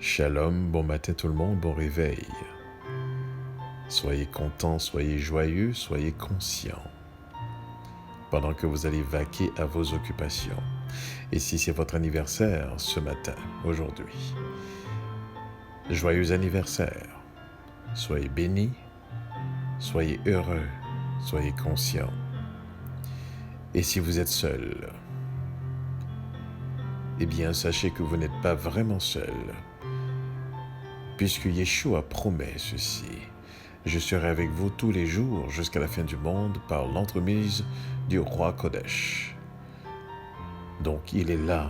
Shalom, bon matin tout le monde, bon réveil. Soyez contents, soyez joyeux, soyez conscients pendant que vous allez vaquer à vos occupations. Et si c'est votre anniversaire ce matin, aujourd'hui, joyeux anniversaire. Soyez bénis, soyez heureux, soyez conscients. Et si vous êtes seul, eh bien sachez que vous n'êtes pas vraiment seul, puisque Yeshua promet ceci. Je serai avec vous tous les jours jusqu'à la fin du monde par l'entremise du roi Kodesh. Donc il est là,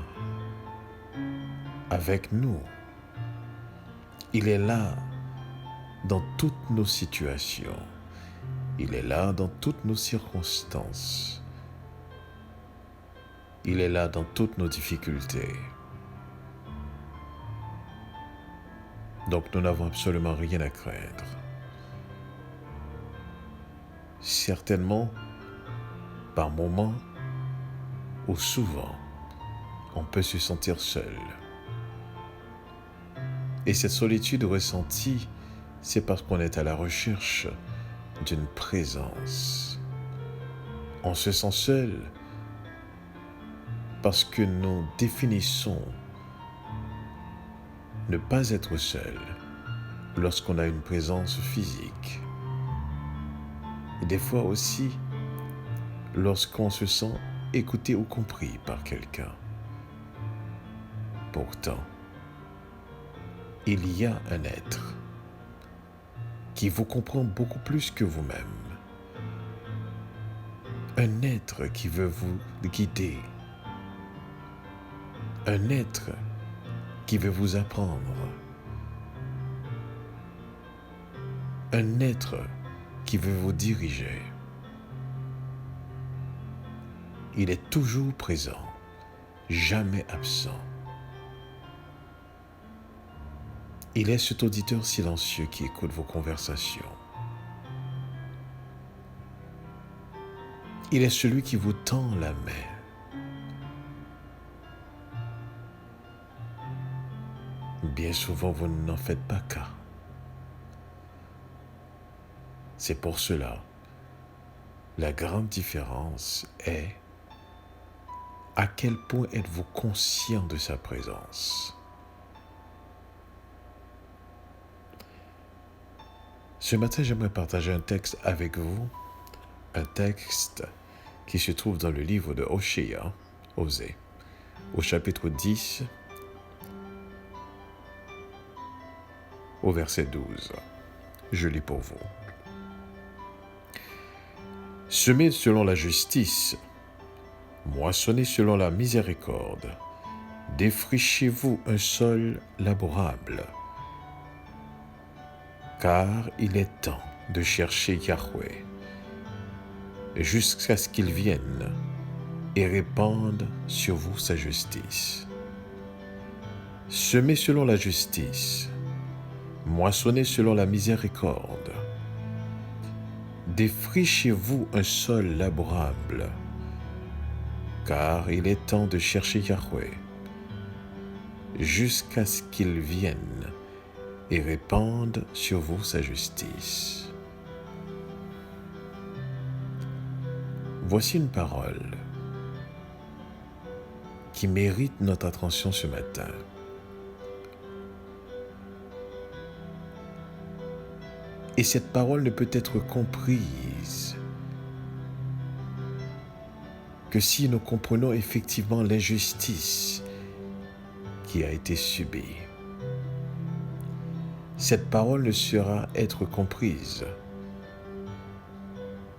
avec nous. Il est là dans toutes nos situations. Il est là dans toutes nos circonstances. Il est là dans toutes nos difficultés. Donc nous n'avons absolument rien à craindre. Certainement, par moments ou souvent, on peut se sentir seul. Et cette solitude ressentie, c'est parce qu'on est à la recherche d'une présence. On se sent seul parce que nous définissons ne pas être seul lorsqu'on a une présence physique. Et des fois aussi, lorsqu'on se sent écouté ou compris par quelqu'un. Pourtant, il y a un être qui vous comprend beaucoup plus que vous-même. Un être qui veut vous guider. Un être qui veut vous apprendre. Un être qui veut vous diriger. Il est toujours présent, jamais absent. Il est cet auditeur silencieux qui écoute vos conversations. Il est celui qui vous tend la main. Bien souvent, vous n'en faites pas cas. C'est pour cela, la grande différence est à quel point êtes-vous conscient de sa présence. Ce matin, j'aimerais partager un texte avec vous, un texte qui se trouve dans le livre de Oshéa, Osée, au chapitre 10, au verset 12. Je lis pour vous. Semez selon la justice, moissonnez selon la miséricorde, défrichez-vous un sol labourable, car il est temps de chercher Yahweh, jusqu'à ce qu'il vienne et répande sur vous sa justice. Semez selon la justice, moissonnez selon la miséricorde, défrichez-vous un sol labourable, car il est temps de chercher Yahweh, jusqu'à ce qu'il vienne et répande sur vous sa justice. Voici une parole qui mérite notre attention ce matin. Et cette parole ne peut être comprise que si nous comprenons effectivement l'injustice qui a été subie. Cette parole ne sera être comprise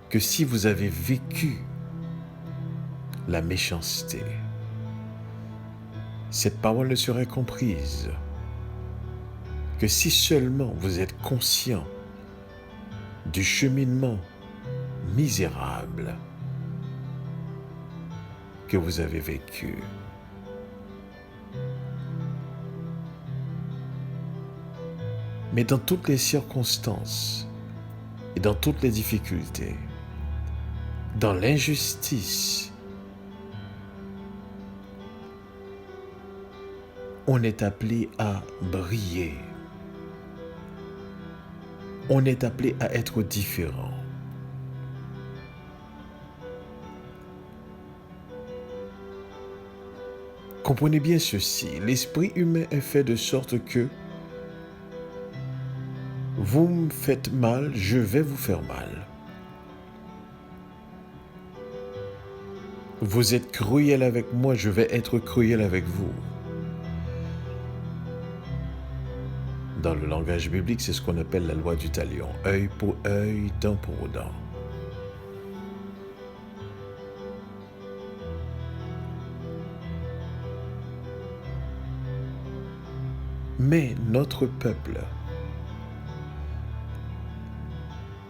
que si vous avez vécu la méchanceté. Cette parole ne sera comprise que si seulement vous êtes conscient du cheminement misérable que vous avez vécu. Mais dans toutes les circonstances et dans toutes les difficultés, dans l'injustice, On est appelé à briller. On est appelé à être différent. Comprenez bien ceci, l'esprit humain est fait de sorte que vous me faites mal, je vais vous faire mal. Vous êtes cruel avec moi, je vais être cruel avec vous. Dans le langage biblique, c'est ce qu'on appelle la loi du talion. Œil pour œil, dent pour dent. Mais notre peuple,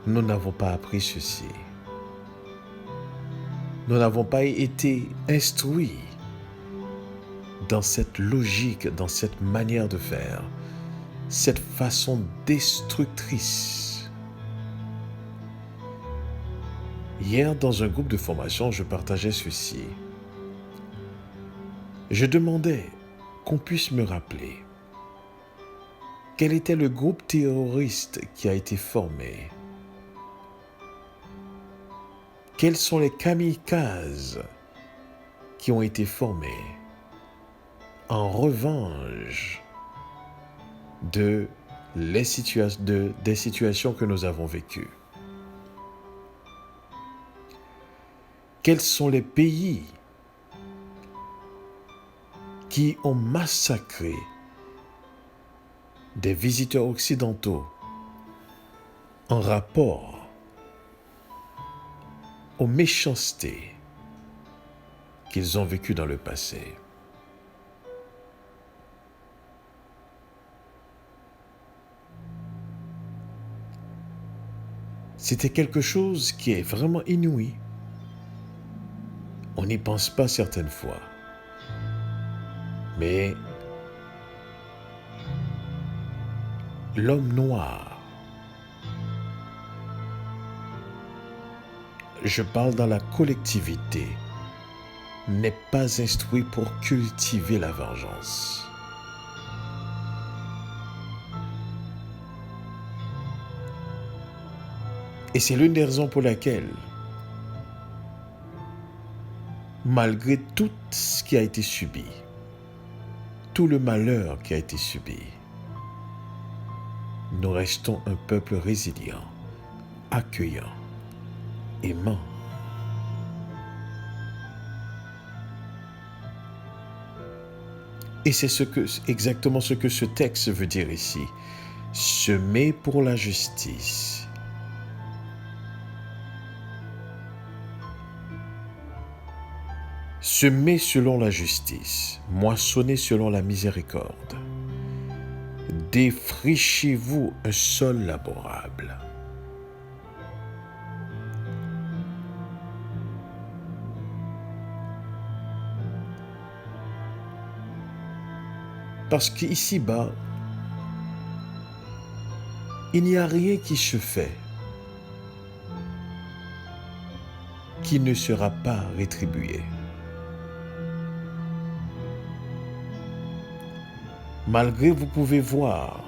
nous n'avons pas appris ceci. Nous n'avons pas été instruits dans cette logique, dans cette manière de faire, cette façon destructrice. Hier, dans un groupe de formation, je partageais ceci. Je demandais qu'on puisse me rappeler quel était le groupe terroriste qui a été formé. Quels sont les kamikazes qui ont été formés en revanche des situations que nous avons vécues? Quels sont les pays qui ont massacré des visiteurs occidentaux en rapport aux méchancetés qu'ils ont vécues dans le passé? C'était quelque chose qui est vraiment inouï. On n'y pense pas certaines fois. Mais l'homme noir, je parle dans la collectivité, n'est pas instruit pour cultiver la vengeance. Et c'est l'une des raisons pour laquelle, malgré tout ce qui a été subi, tout le malheur qui a été subi, nous restons un peuple résilient, accueillant, aimant. Et c'est exactement ce que ce texte veut dire ici. Semer pour la justice. Semez selon la justice, moissonnez selon la miséricorde. Défrichez-vous un sol labourable. Parce qu'ici-bas, il n'y a rien qui se fait qui ne sera pas rétribué. Malgré, vous pouvez voir,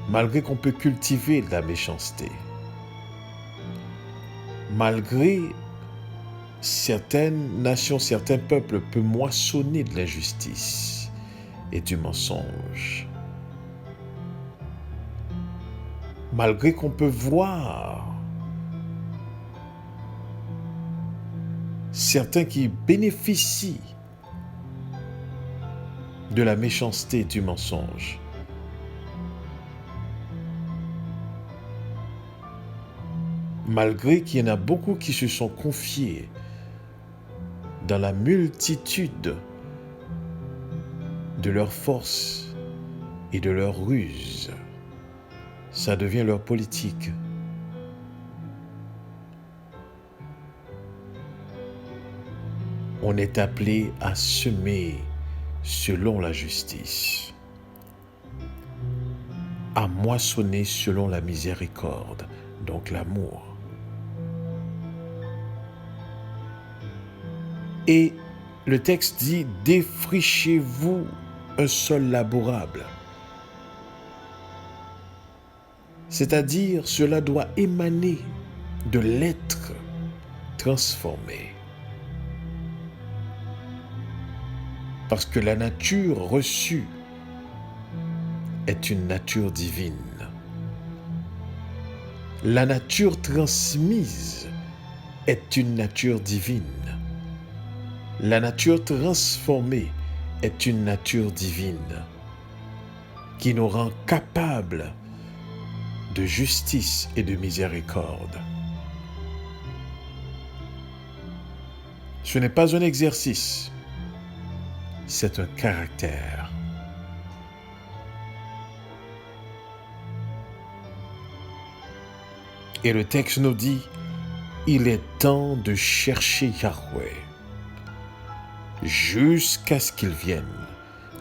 malgré qu'on peut cultiver de la méchanceté, malgré certaines nations, certains peuples peuvent moissonner de l'injustice et du mensonge, malgré qu'on peut voir certains qui bénéficient de la méchanceté et du mensonge, malgré qu'il y en a beaucoup qui se sont confiés dans la multitude de leurs forces et de leurs ruses, ça devient leur politique. On est appelé à semer selon la justice, à moissonner selon la miséricorde, donc l'amour. Et Le texte dit « Défrichez-vous un sol labourable ». C'est-à-dire, cela doit émaner de l'être transformé. Parce que la nature reçue est une nature divine. La nature transmise est une nature divine. La nature transformée est une nature divine qui nous rend capables de justice et de miséricorde. Ce n'est pas un exercice, c'est un caractère. Et le texte nous dit, il est temps de chercher Yahweh jusqu'à ce qu'il vienne.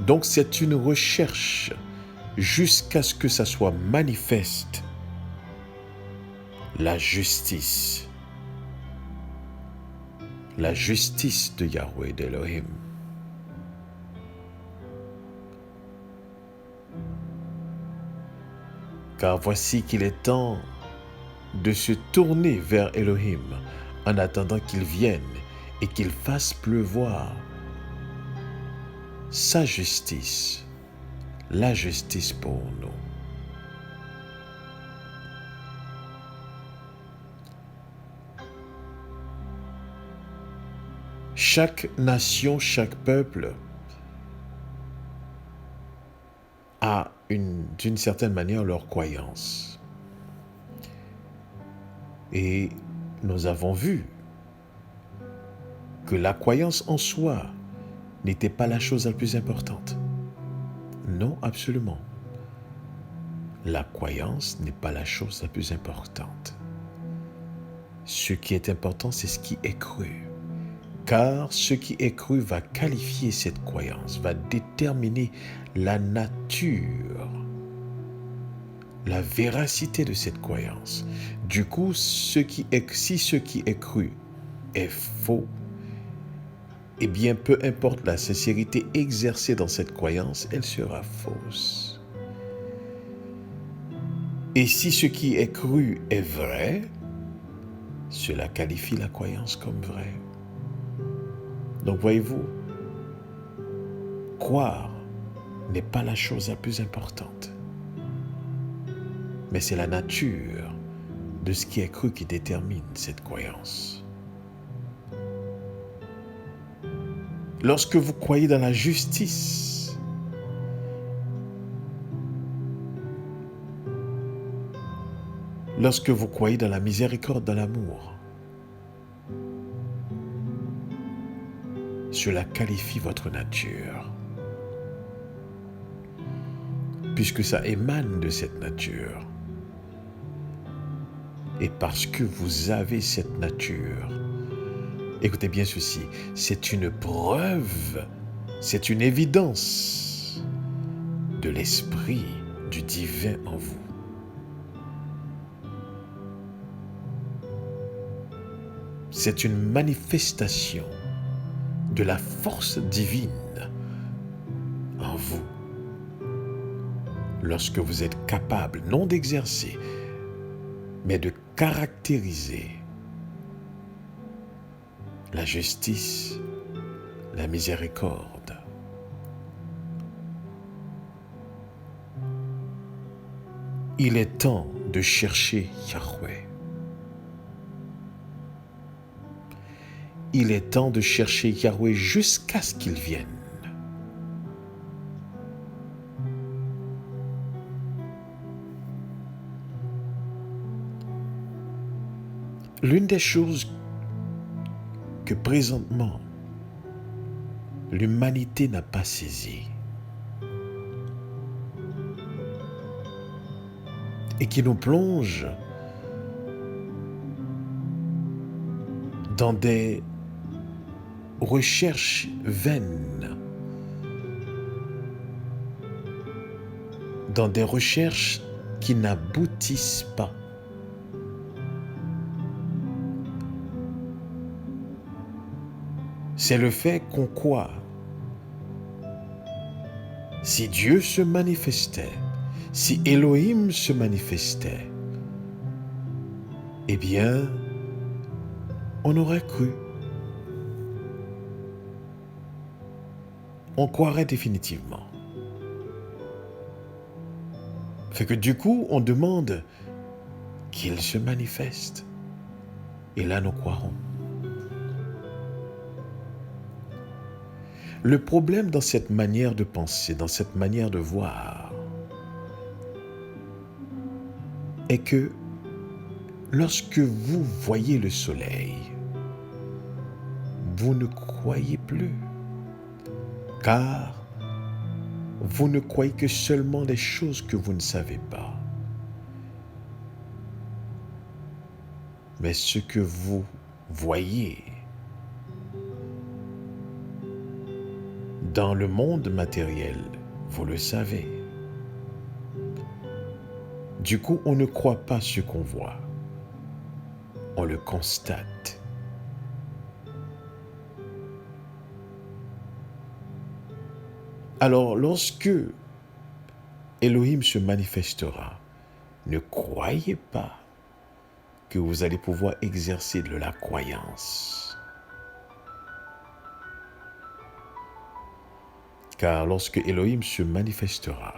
Donc c'est une recherche jusqu'à ce que ça soit manifeste. La justice de Yahweh, d'Elohim. Car voici qu'il est temps de se tourner vers Elohim en attendant qu'il vienne et qu'il fasse pleuvoir sa justice, la justice pour nous. Chaque nation, chaque peuple a d'une certaine manière leur croyance. Et nous avons vu que la croyance en soi n'était pas la chose la plus importante. Non, absolument. La croyance n'est pas la chose la plus importante. Ce qui est important, c'est ce qui est cru. Car ce qui est cru va qualifier cette croyance, va déterminer la nature, la véracité de cette croyance. Du coup, si ce qui est cru est faux, eh bien, peu importe la sincérité exercée dans cette croyance, elle sera fausse. Et si ce qui est cru est vrai, cela qualifie la croyance comme vraie. Donc voyez-vous, croire n'est pas la chose la plus importante, mais c'est la nature de ce qui est cru qui détermine cette croyance. Lorsque vous croyez dans la justice, lorsque vous croyez dans la miséricorde, dans l'amour, cela qualifie votre nature, puisque ça émane de cette nature. Et parce que vous avez cette nature, écoutez bien ceci, c'est une preuve, c'est une évidence de l'esprit du divin en vous. C'est une manifestation de la force divine en vous. Lorsque vous êtes capable, non d'exercer, mais de caractériser la justice, la miséricorde. Il est temps de chercher Yahweh. Il est temps de chercher Yahweh jusqu'à ce qu'il vienne. L'une des choses que présentement l'humanité n'a pas saisi et qui nous plonge dans des recherches vaines, dans des recherches qui n'aboutissent pas. c'est le fait qu'on croit. Si Dieu se manifestait, si Elohim se manifestait, eh bien, on aurait cru. On croirait définitivement. Fait que du coup, on demande qu'il se manifeste. Et là, nous croirons. Le problème dans cette manière de penser, dans cette manière de voir, est que lorsque vous voyez le soleil, vous ne croyez plus, car vous ne croyez que seulement les choses que vous ne savez pas. Mais ce que vous voyez dans le monde matériel, vous le savez. Du coup, on ne croit pas ce qu'on voit. On le constate. Alors, lorsque Elohim se manifestera, ne croyez pas que vous allez pouvoir exercer de la croyance. Car lorsque Elohim se manifestera,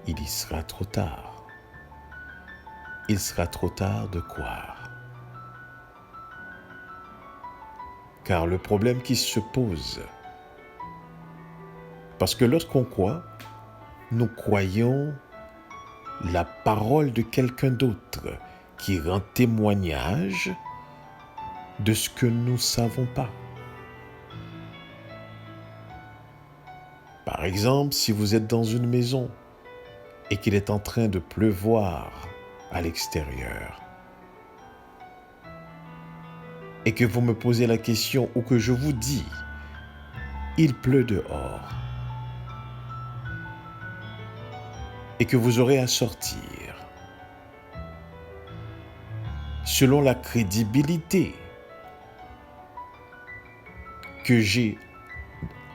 il y sera trop tard. Il sera trop tard de croire. Car le problème qui se pose, parce que lorsqu'on croit, nous croyons la parole de quelqu'un d'autre qui rend témoignage de ce que nous ne savons pas. Par exemple, si vous êtes dans une maison et qu'il est en train de pleuvoir à l'extérieur, et que vous me posez la question ou que je vous dis, il pleut dehors, et que vous aurez à sortir, selon la crédibilité que j'ai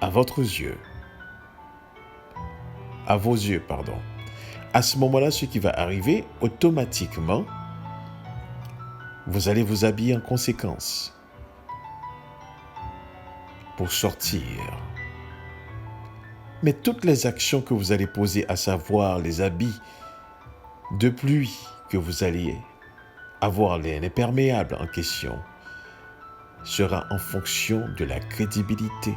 à vos yeux, à ce moment-là, ce qui va arriver, automatiquement, vous allez vous habiller en conséquence pour sortir. Mais toutes les actions que vous allez poser, à savoir les habits de pluie que vous allez avoir, l'imperméable en question, sera en fonction de la crédibilité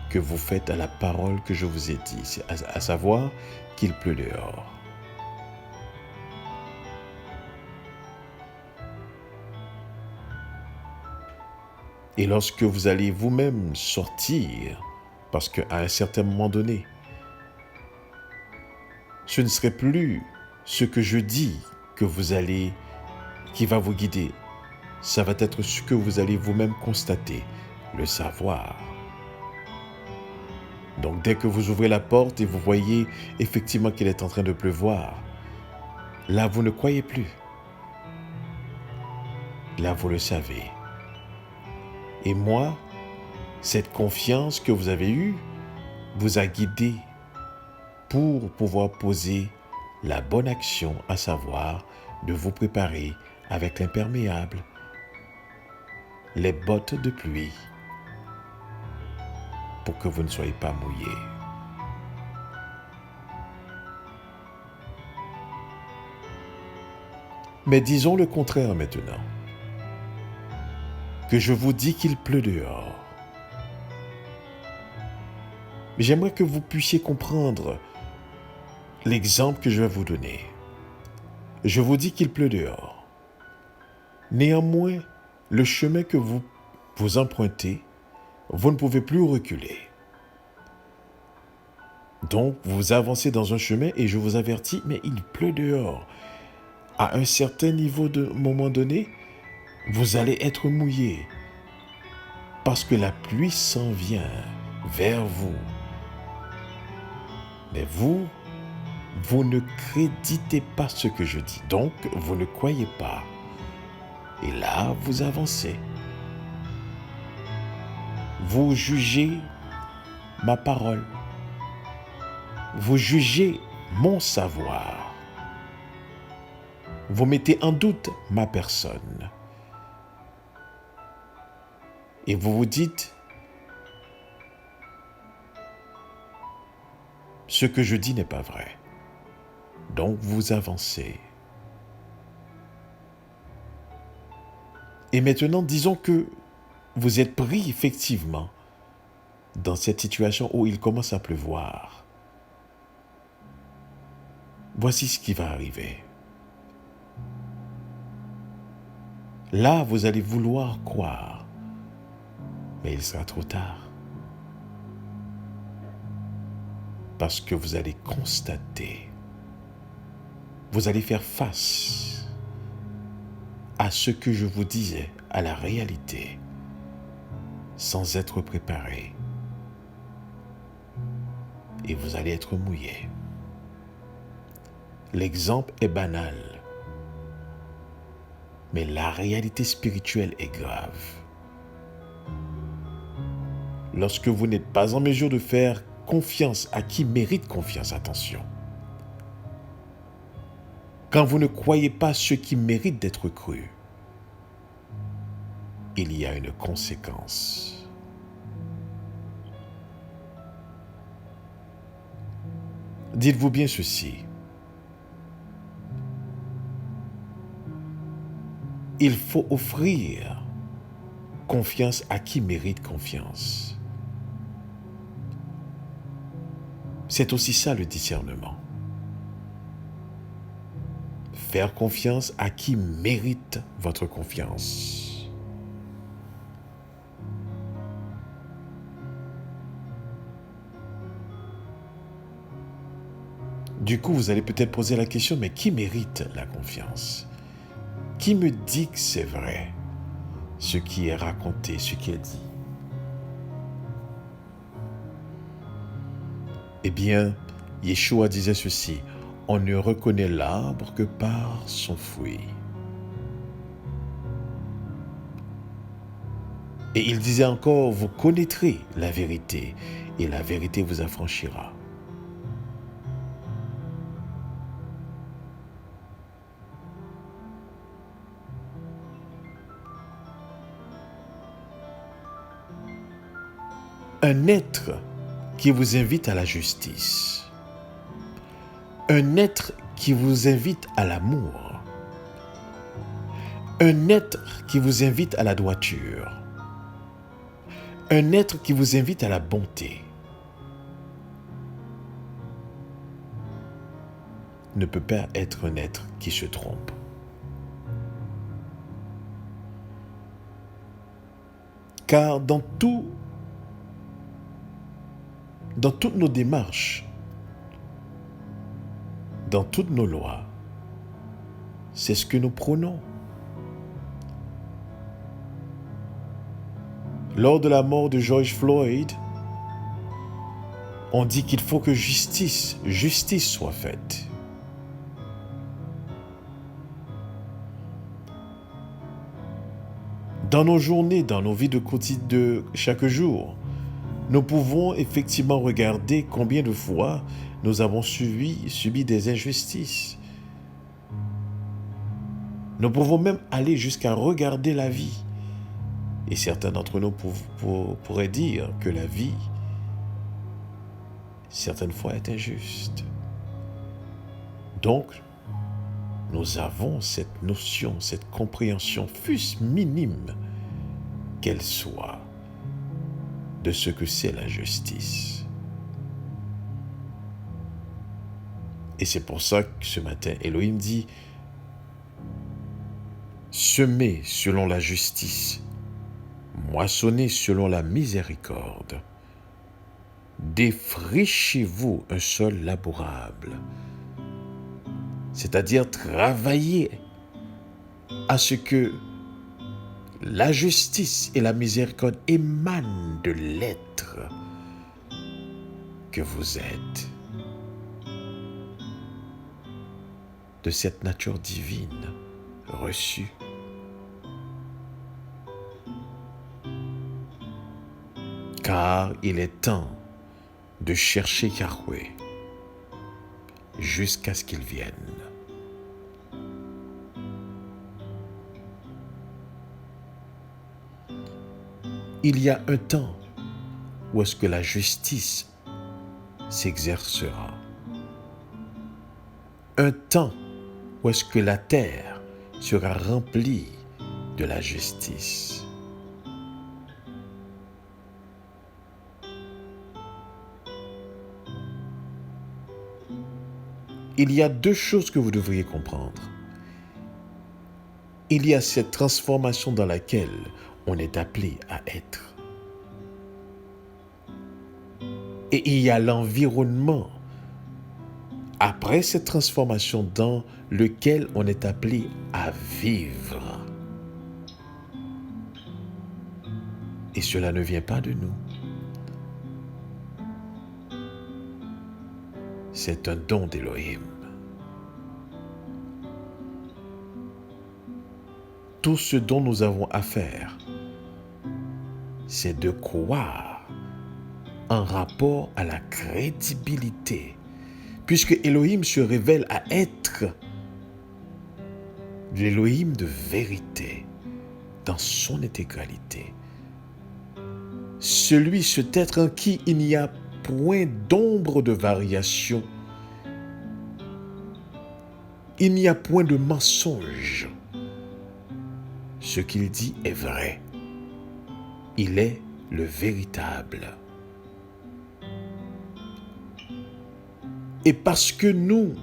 que vous faites à la parole que je vous ai dit, à savoir qu'il pleut dehors. Et lorsque vous allez vous-même sortir, parce qu'à un certain moment donné, ce ne serait plus ce que je dis qui va vous guider. Ça va être ce que vous allez vous-même constater, le savoir. Donc dès que vous ouvrez la porte et vous voyez effectivement qu'il est en train de pleuvoir, là vous ne croyez plus. Là vous le savez. Et moi, cette confiance que vous avez eue vous a guidé pour pouvoir poser la bonne action, à savoir de vous préparer avec l'imperméable, les bottes de pluie, pour que vous ne soyez pas mouillés. Mais disons le contraire maintenant. Que je vous dis qu'il pleut dehors. Mais j'aimerais que vous puissiez comprendre l'exemple que je vais vous donner. Je vous dis qu'il pleut dehors. Néanmoins, le chemin que vous empruntez, vous ne pouvez plus reculer. Donc, vous avancez dans un chemin et je vous avertis, mais il pleut dehors. À un certain niveau de moment donné, vous allez être mouillé parce que la pluie s'en vient vers vous. Mais vous ne créditez pas ce que je dis. Donc, vous ne croyez pas. Et là, vous avancez. Vous jugez ma parole. Vous jugez mon savoir. Vous mettez en doute ma personne. Et vous vous dites, ce que je dis n'est pas vrai. Donc vous avancez. Et maintenant, disons que vous êtes pris effectivement dans cette situation où il commence à pleuvoir. Voici ce qui va arriver. Là, vous allez vouloir croire, mais il sera trop tard. Parce que vous allez constater, vous allez faire face à ce que je vous disais, à la réalité, sans être préparé. Et vous allez être mouillé. L'exemple est banal, mais la réalité spirituelle est grave. Lorsque vous n'êtes pas en mesure de faire confiance à qui mérite confiance, attention. Quand vous ne croyez pas ce qui mérite d'être cru, il y a une conséquence. Dites-vous bien ceci. Il faut offrir confiance à qui mérite confiance. C'est aussi ça le discernement. Faire confiance à qui mérite votre confiance. Du coup, vous allez peut-être poser la question, mais qui mérite la confiance? Qui me dit que c'est vrai, ce qui est raconté, ce qui est dit? Eh bien, Yeshua disait ceci, on ne reconnaît l'arbre que par son fruit. Et il disait encore, vous connaîtrez la vérité, et la vérité vous affranchira. Un être qui vous invite à la justice. Un être qui vous invite à l'amour. Un être qui vous invite à la droiture. Un être qui vous invite à la bonté. Ne peut pas être un être qui se trompe. Car dans toutes nos démarches, dans toutes nos lois, c'est ce que nous prônons. Lors de la mort de George Floyd, on dit qu'il faut que justice soit faite. Dans nos journées, dans nos vies de quotidien de chaque jour, nous pouvons effectivement regarder combien de fois nous avons subi des injustices. Nous pouvons même aller jusqu'à regarder la vie. Et certains d'entre nous pourraient dire que la vie, certaines fois, est injuste. Donc, nous avons cette notion, cette compréhension, fût-ce minime qu'elle soit, de ce que c'est la justice. Et c'est pour ça que ce matin, Elohim dit, semez selon la justice, moissonnez selon la miséricorde, défrichez-vous un sol labourable, c'est-à-dire travaillez à ce que la justice et la miséricorde émanent de l'être que vous êtes, de cette nature divine reçue. car il est temps de chercher Yahweh jusqu'à ce qu'il vienne. Il y a un temps où est-ce que la justice s'exercera. Un temps où est-ce que la terre sera remplie de la justice. Il y a deux choses que vous devriez comprendre. Il y a cette transformation dans laquelle on est appelé à être. Et il y a l'environnement après cette transformation dans lequel on est appelé à vivre. Et cela ne vient pas de nous. C'est un don d'Élohim. Tout ce dont nous avons à faire, c'est de croire en rapport à la crédibilité, puisque Elohim se révèle à être l'Élohim de vérité dans son intégralité. Cet être en qui il n'y a point d'ombre de variation, il n'y a point de mensonge. Ce qu'il dit est vrai. Il est le véritable. Et parce que nous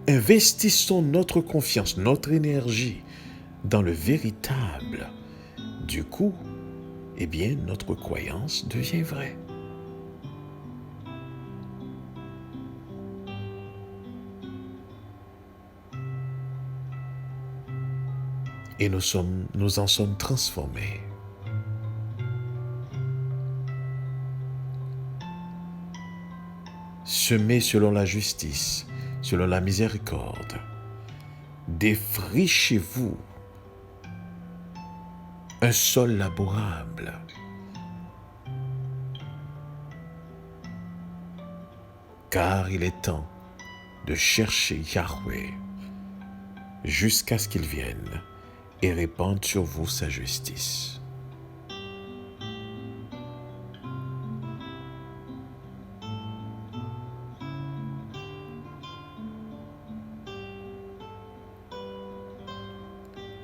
investissons notre confiance, notre énergie dans le véritable, du coup, eh bien, notre croyance devient vraie. Et nous en sommes transformés. Semez selon la justice, selon la miséricorde. Défrichez-vous un sol labourable. Car il est temps de chercher Yahweh jusqu'à ce qu'il vienne et répande sur vous sa justice.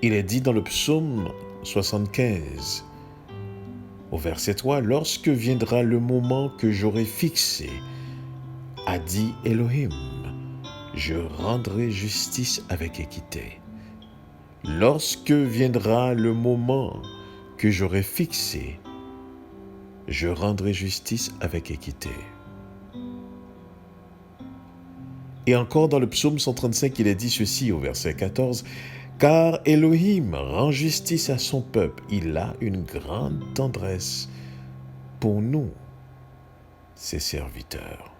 Il est dit dans le psaume 75, au verset 3, « Lorsque viendra le moment que j'aurai fixé, a dit Elohim, je rendrai justice avec équité. Lorsque viendra le moment que j'aurai fixé, je rendrai justice avec équité. » Et encore dans le psaume 135, il est dit ceci au verset 14, « Car Elohim rend justice à son peuple, il a une grande tendresse pour nous, ses serviteurs. »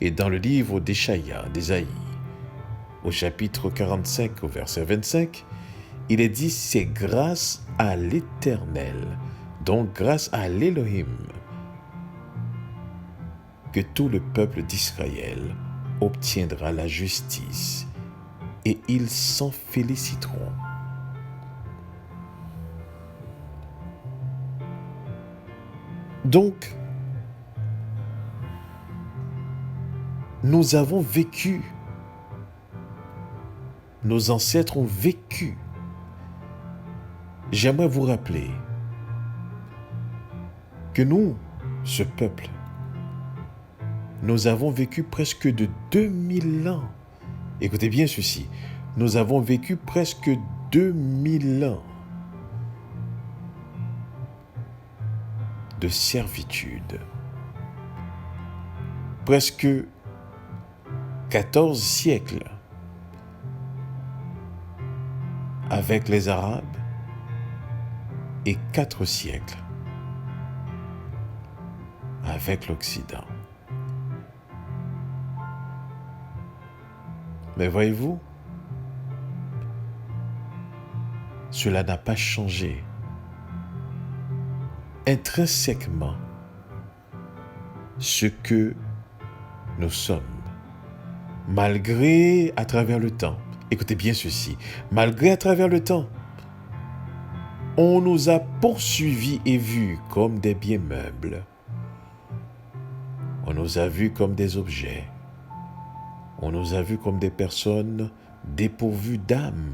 Et dans le livre d'Ésaïe, au chapitre 45, au verset 25, il est dit « C'est grâce à l'Éternel, donc grâce à l'Élohim, que tout le peuple d'Israël obtiendra la justice et ils s'en féliciteront. » Donc, nous avons vécu, nos ancêtres ont vécu. J'aimerais vous rappeler que nous, ce peuple, nous avons vécu presque de 2000 ans. Écoutez bien ceci, nous avons vécu presque 2000 ans de servitude. Presque 14 siècles avec les Arabes et 4 siècles avec l'Occident. Mais voyez-vous, cela n'a pas changé intrinsèquement ce que nous sommes, malgré à travers le temps. Écoutez bien ceci, malgré à travers le temps, on nous a poursuivis et vus comme des biens meubles. On nous a vus comme des objets. On nous a vus comme des personnes dépourvues d'âme.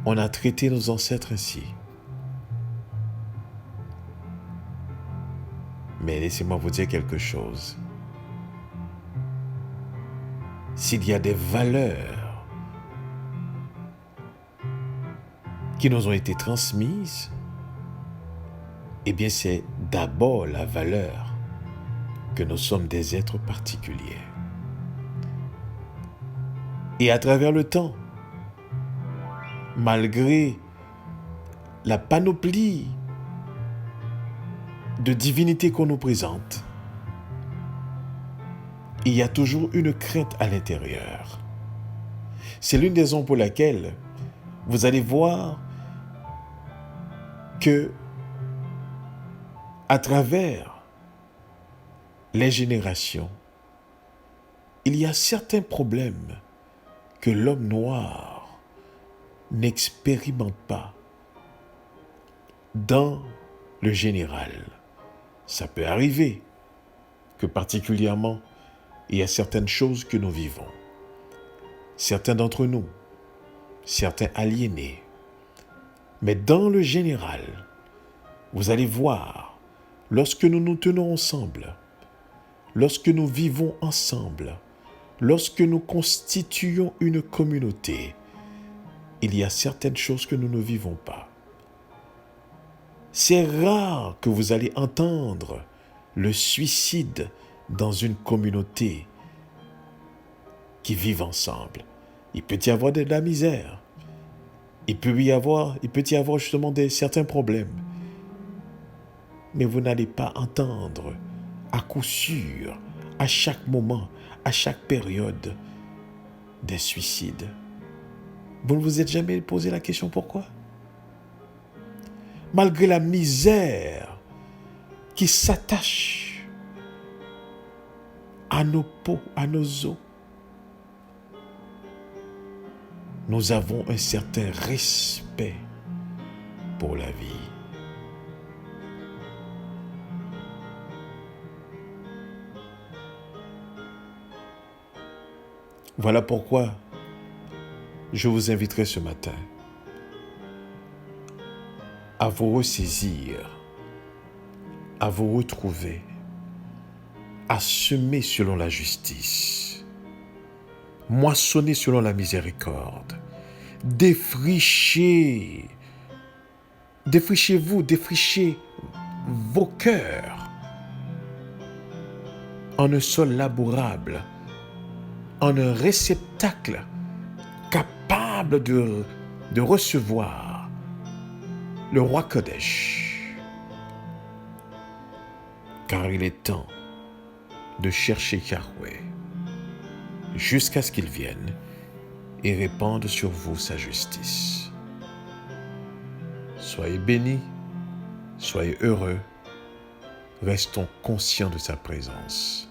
On a traité nos ancêtres ainsi. Mais laissez-moi vous dire quelque chose. S'il y a des valeurs qui nous ont été transmises, eh bien c'est d'abord la valeur que nous sommes des êtres particuliers. Et à travers le temps, malgré la panoplie de divinités qu'on nous présente, il y a toujours une crainte à l'intérieur. C'est l'une des raisons pour laquelle vous allez voir que à travers les générations, il y a certains problèmes que l'homme noir n'expérimente pas dans le général. Ça peut arriver que particulièrement, il y a certaines choses que nous vivons. Certains d'entre nous, certains aliénés. Mais dans le général, vous allez voir, lorsque nous nous tenons ensemble, lorsque nous vivons ensemble, lorsque nous constituons une communauté, il y a certaines choses que nous ne vivons pas. C'est rare que vous allez entendre le suicide dans une communauté qui vit ensemble. Il peut y avoir de la misère. Il peut y avoir justement certains problèmes. Mais vous n'allez pas entendre à coup sûr, à chaque moment, à chaque période, des suicides. Vous ne vous êtes jamais posé la question pourquoi? Malgré la misère qui s'attache à nos peaux, à nos os, nous avons un certain respect pour la vie. Voilà pourquoi je vous inviterai ce matin à vous ressaisir, à vous retrouver, à semer selon la justice, moissonner selon la miséricorde, défrichez vos cœurs en un sol labourable, en un réceptacle capable de recevoir le roi Kodesh. Car il est temps de chercher Yahweh jusqu'à ce qu'il vienne et répande sur vous sa justice. Soyez bénis, soyez heureux, restons conscients de sa présence.